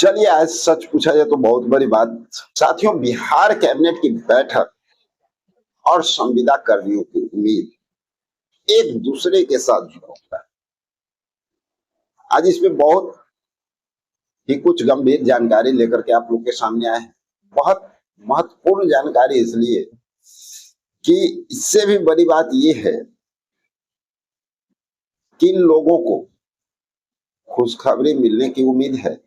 चलिए, आज सच पूछा जाए तो बहुत बड़ी बात। साथियों, बिहार कैबिनेट की बैठक और संविदा कर्मियों की उम्मीद एक दूसरे के साथ जुड़ा हुआ है। आज इसमें बहुत ही कुछ गंभीर जानकारी लेकर के आप लोग के सामने आए हैं। बहुत महत्वपूर्ण जानकारी इसलिए कि इससे भी बड़ी बात यह है कि इन लोगों को खुशखबरी मिलने की उम्मीद है।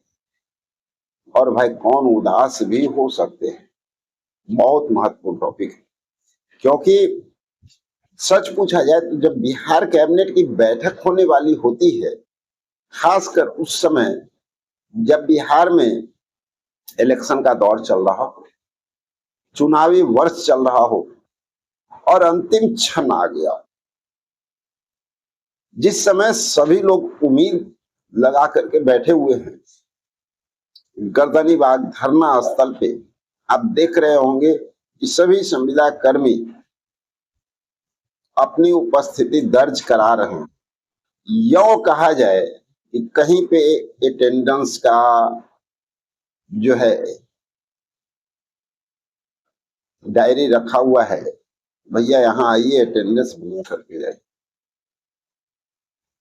और भाई, कौन उदास भी हो सकते हैं। बहुत महत्वपूर्ण टॉपिक है, क्योंकि सच पूछा जाए तो जब बिहार कैबिनेट की बैठक होने वाली होती है, खासकर उस समय जब बिहार में इलेक्शन का दौर चल रहा हो, चुनावी वर्ष चल रहा हो और अंतिम क्षण आ गया, जिस समय सभी लोग उम्मीद लगा करके बैठे हुए हैं गर्दनी बाग धरना स्थल पे, आप देख रहे होंगे कि सभी संविदा कर्मी अपनी उपस्थिति दर्ज करा रहे हैं। यो कहा जाए कि कहीं पे अटेंडेंस का जो है डायरी रखा हुआ है, भैया यहाँ आइए अटेंडेंस बना करके जाइए।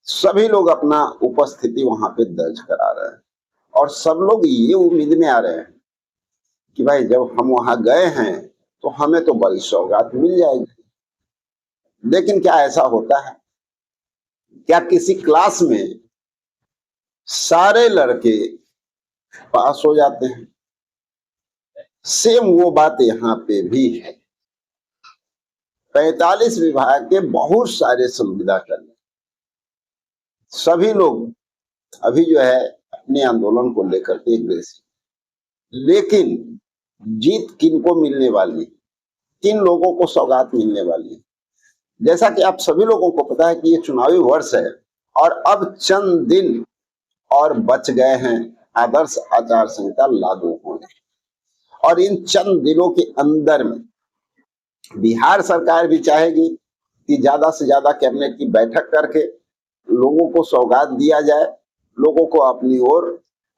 सभी लोग अपना उपस्थिति वहां पे दर्ज करा रहे हैं और सब लोग ये उम्मीद में आ रहे हैं कि भाई जब हम वहां गए हैं तो हमें तो बड़ी सौगात मिल जाएगी। लेकिन क्या ऐसा होता है? क्या किसी क्लास में सारे लड़के पास हो जाते हैं? सेम वो बात यहाँ पे भी है। 45 विभाग के बहुत सारे संविदा कर्मी सभी लोग अभी जो है अपने आंदोलन को लेकर के अग्रेसिव, लेकिन जीत किनको मिलने वाली, किन लोगों को सौगात मिलने वाली? जैसा कि आप सभी लोगों को पता है कि ये चुनावी वर्ष है और अब चंद दिन और बच गए हैं आदर्श आचार संहिता लागू होने, और इन चंद दिनों के अंदर में बिहार सरकार भी चाहेगी कि ज्यादा से ज्यादा कैबिनेट की बैठक करके लोगों को सौगात दिया जाए, लोगों को अपनी ओर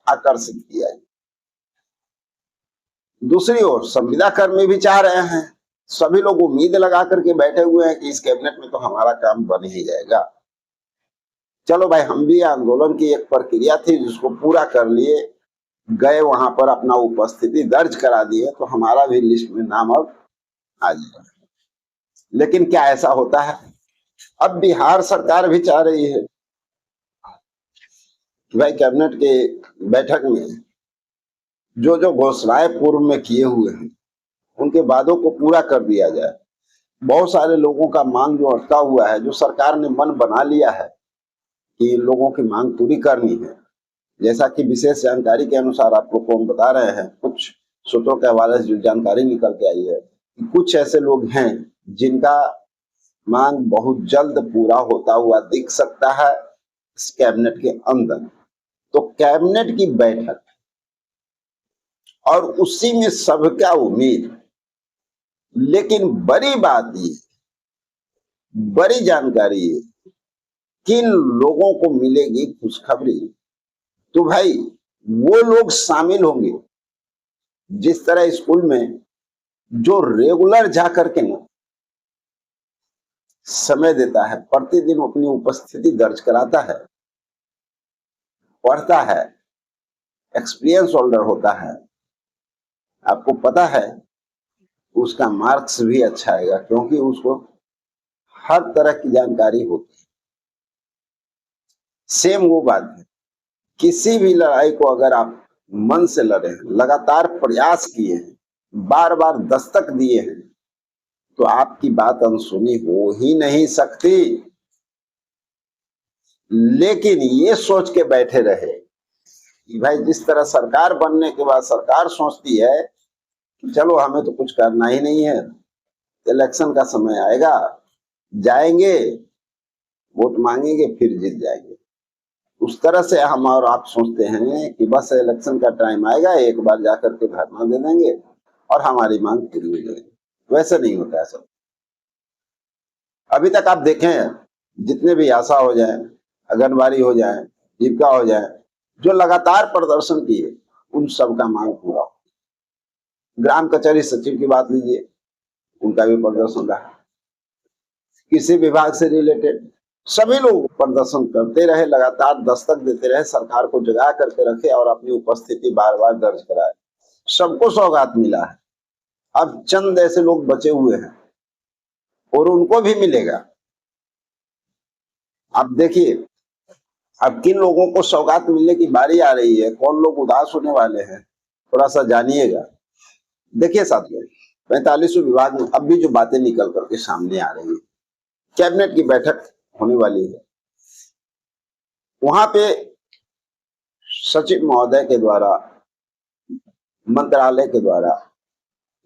आकर्षित किया जाए। दूसरी ओर संविदा कर्मी भी चाह रहे हैं, सभी लोग उम्मीद लगा करके बैठे हुए हैं कि इस कैबिनेट में तो हमारा काम बन ही जाएगा। चलो भाई, हम भी आंदोलन की एक प्रक्रिया थी जिसको पूरा कर लिए, गए वहां पर अपना उपस्थिति दर्ज करा दिए, तो हमारा भी लिस्ट में नाम अब आ जाएगा। लेकिन क्या ऐसा होता है? अब बिहार सरकार भी चाह रही है कि भाई कैबिनेट के बैठक में जो जो घोषणाएं पूर्व में किए हुए हैं उनके वादों को पूरा कर दिया जाए। बहुत सारे लोगों का मांग जो अटका हुआ है, जो सरकार ने मन बना लिया है कि लोगों की मांग पूरी करनी है, जैसा कि विशेष जानकारी के अनुसार आप लोग को हम बता रहे हैं, कुछ सूत्रों के हवाले से जो जानकारी निकल के आई है कि कुछ ऐसे लोग हैं जिनका मांग बहुत जल्द पूरा होता हुआ दिख सकता है इस कैबिनेट के अंदर। तो कैबिनेट की बैठक और उसी में सबका उम्मीद। लेकिन बड़ी बात ये, बड़ी जानकारी ये, किन लोगों को मिलेगी खुशखबरी? तो भाई वो लोग शामिल होंगे जिस तरह स्कूल में जो रेगुलर जा करके ना समय देता है, प्रतिदिन अपनी उपस्थिति दर्ज कराता है, पढ़ता है, एक्सपीरियंस होल्डर होता है, आपको पता है उसका मार्क्स भी अच्छा आएगा क्योंकि उसको हर तरह की जानकारी होती है। सेम वो बात है, किसी भी लड़ाई को अगर आप मन से लड़े हैं, लगातार प्रयास किए हैं, बार बार दस्तक दिए हैं, तो आपकी बात अनसुनी हो ही नहीं सकती। लेकिन ये सोच के बैठे रहे कि भाई जिस तरह सरकार बनने के बाद सरकार सोचती है कि चलो हमें तो कुछ करना ही नहीं है, इलेक्शन का समय आएगा, जाएंगे, वोट मांगेंगे, फिर जीत जाएंगे, उस तरह से हम और आप सोचते हैं कि बस इलेक्शन का टाइम आएगा, एक बार जाकर के धरना दे देंगे और हमारी मांग पूरी हो जाएगी। वैसे नहीं होता है सब। अभी तक आप देखें, जितने भी आशा हो जाए, आंगनबाड़ी हो जाए, जीविका हो जाए, जो लगातार प्रदर्शन किए, उन सब का मांग पूरा हो। ग्राम कचहरी सचिव की बात लीजिए, उनका भी प्रदर्शन रहा। किसी विभाग से रिलेटेड सभी लोग प्रदर्शन करते रहे, लगातार दस्तक देते रहे, सरकार को जगा करके रखे और अपनी उपस्थिति बार बार दर्ज कराए। सबको सौगात मिला है। अब चंद ऐसे लोग बचे हुए हैं और उनको भी मिलेगा। अब देखिए, अब किन लोगों को सौगात मिलने की बारी आ रही है, कौन लोग उदास होने वाले हैं, थोड़ा सा जानिएगा। देखिए साथियों, 45वें विभाग में अब भी जो बातें निकल करके सामने आ रही है, कैबिनेट की बैठक होने वाली है, वहां पे सचिव महोदय के द्वारा, मंत्रालय के द्वारा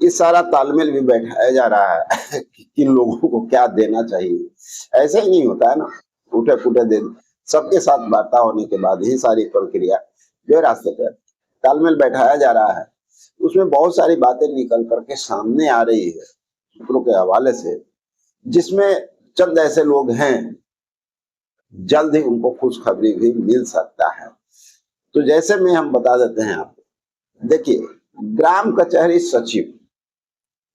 ये सारा तालमेल भी बैठाया जा रहा है कि किन लोगों को क्या देना चाहिए। ऐसे ही नहीं होता है ना, उठे फूटे दे। सबके साथ वार्ता होने के बाद ही सारी प्रक्रिया जो है रास्ते पर तालमेल बैठाया जा रहा है। उसमें बहुत सारी बातें निकल करके सामने आ रही है सूत्रों के हवाले से, जिसमें चंद ऐसे लोग हैं, जल्द ही उनको खुशखबरी भी मिल सकता है। तो जैसे में हम बता देते हैं आपको, देखिए ग्राम कचहरी सचिव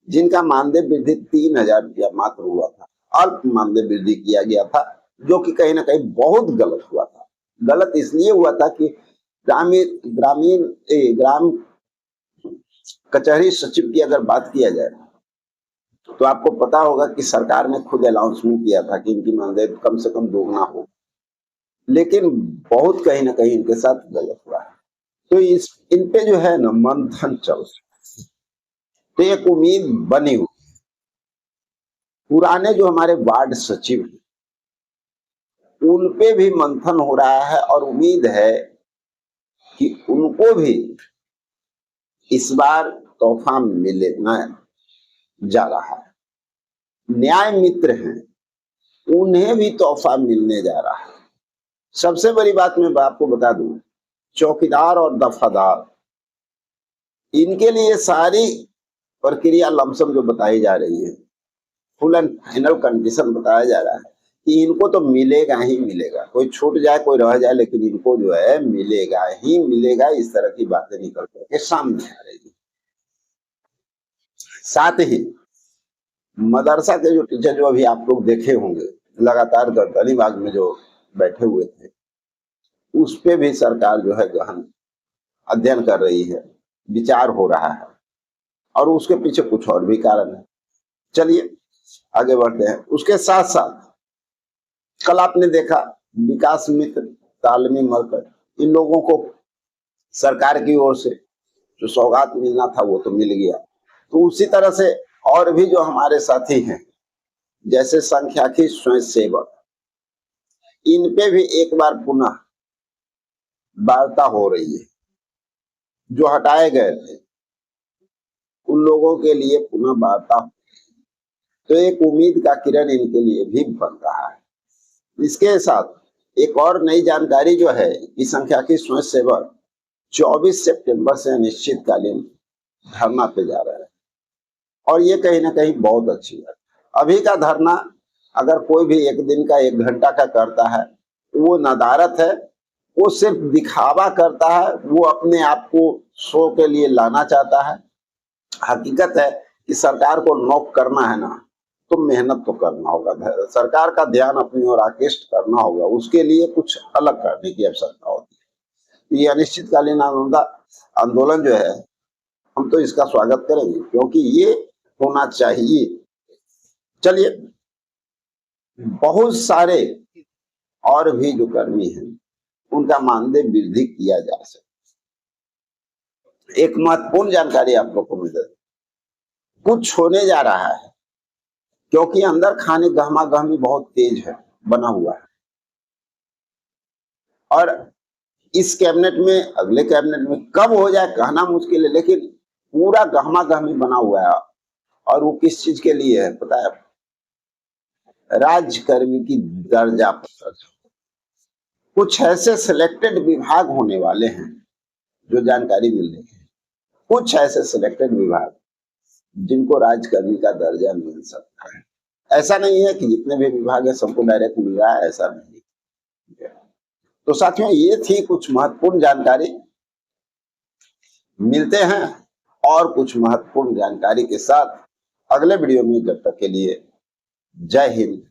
जिनका मानदेय वृद्धि 3000 रुपया मात्र हुआ था, अल्प मानदेय वृद्धि किया गया था, जो कि कहीं ना कहीं बहुत गलत हुआ था। गलत इसलिए हुआ था कि ग्राम कचहरी सचिव की अगर बात किया जाए तो आपको पता होगा कि सरकार ने खुद अनाउंसमेंट किया था कि इनकी मानदेय कम से कम दोगुना हो, लेकिन बहुत कहीं ना कहीं इनके साथ गलत हुआ है। तो इन पे जो है ना मंथन चल रहा है। तो एक उम्मीद बनी हुई, पुराने जो हमारे वार्ड सचिव हैं उन पे भी मंथन हो रहा है और उम्मीद है कि उनको भी इस बार तोहफा मिलने जा रहा है। न्याय मित्र हैं, उन्हें भी तोहफा मिलने जा रहा है। सबसे बड़ी बात मैं आपको बता दूं, चौकीदार और दफादार, इनके लिए सारी प्रक्रिया लमसम जो बताई जा रही है, फुल एंड फाइनल कंडीशन बताया जा रहा है कि इनको तो मिलेगा ही मिलेगा, कोई छूट जाए कोई रह जाए, लेकिन इनको जो है मिलेगा ही मिलेगा। इस तरह की बातें निकल करके सामने आ रही है। साथ ही मदरसा के जो टीचर जो अभी आप लोग देखे होंगे लगातार गर्दनी बाग में जो बैठे हुए थे, उस पे भी सरकार जो है गहन अध्ययन कर रही है, विचार हो रहा है और उसके पीछे कुछ और भी कारण है। चलिए आगे बढ़ते हैं। उसके साथ साथ कल आपने देखा विकास मित्र, तालमी मरकज, इन लोगों को सरकार की ओर से जो सौगात मिलना था वो तो मिल गया। तो उसी तरह से और भी जो हमारे साथी हैं, जैसे संख्याकी स्वयं सेवक, इन पे भी एक बार पुनः वार्ता हो रही है। जो हटाए गए थे उन लोगों के लिए पुनः वार्ता, तो एक उम्मीद का किरण इनके लिए भी बन रहा है। इसके साथ एक और नई जानकारी जो है कि संख्याकी स्वयं सेवक 24 सितंबर से अनिश्चितकालीन धरना पे जा रहे हैं और ये कहीं ना कहीं बहुत अच्छी बात। अभी का धरना अगर कोई भी एक दिन का 1 घंटा का करता है, वो नदारत है, वो सिर्फ दिखावा करता है, वो अपने आप को शो के लिए लाना चाहता है। हकीकत है कि सरकार को नॉक करना है ना, तो मेहनत तो करना होगा, सरकार का ध्यान अपनी ओर आकृष्ट करना होगा, उसके लिए कुछ अलग करने की आवश्यकता होती है। ये अनिश्चितकालीन आंदोलन जो है, हम तो इसका स्वागत करेंगे क्योंकि ये होना चाहिए। चलिए, बहुत सारे और भी जो कर्मी हैं उनका मानदेय वृद्धि किया जा सकता। एक महत्वपूर्ण जानकारी आप लोग को मिल जाए, कुछ होने जा रहा है क्योंकि अंदर खाने गहमा गहमी बहुत तेज है, बना हुआ है। और इस कैबिनेट में, अगले कैबिनेट में कब हो जाए कहना मुश्किल है, लेकिन पूरा गहमा गहमी बना हुआ है। और वो किस चीज के लिए है पता है? राज्यकर्मी की दर्जा पर कुछ ऐसे सिलेक्टेड विभाग होने वाले हैं, जो जानकारी मिल रही है, कुछ ऐसे सिलेक्टेड विभाग जिनको राज्यकर्मी का दर्जा मिल सकता है। ऐसा नहीं है कि जितने भी विभाग है सबको डायरेक्ट मिल रहा है, ऐसा नहीं। तो साथियों, ये थी कुछ महत्वपूर्ण जानकारी मिलते हैं और कुछ महत्वपूर्ण जानकारी के साथ अगले वीडियो में। जब तक के लिए जय हिंद,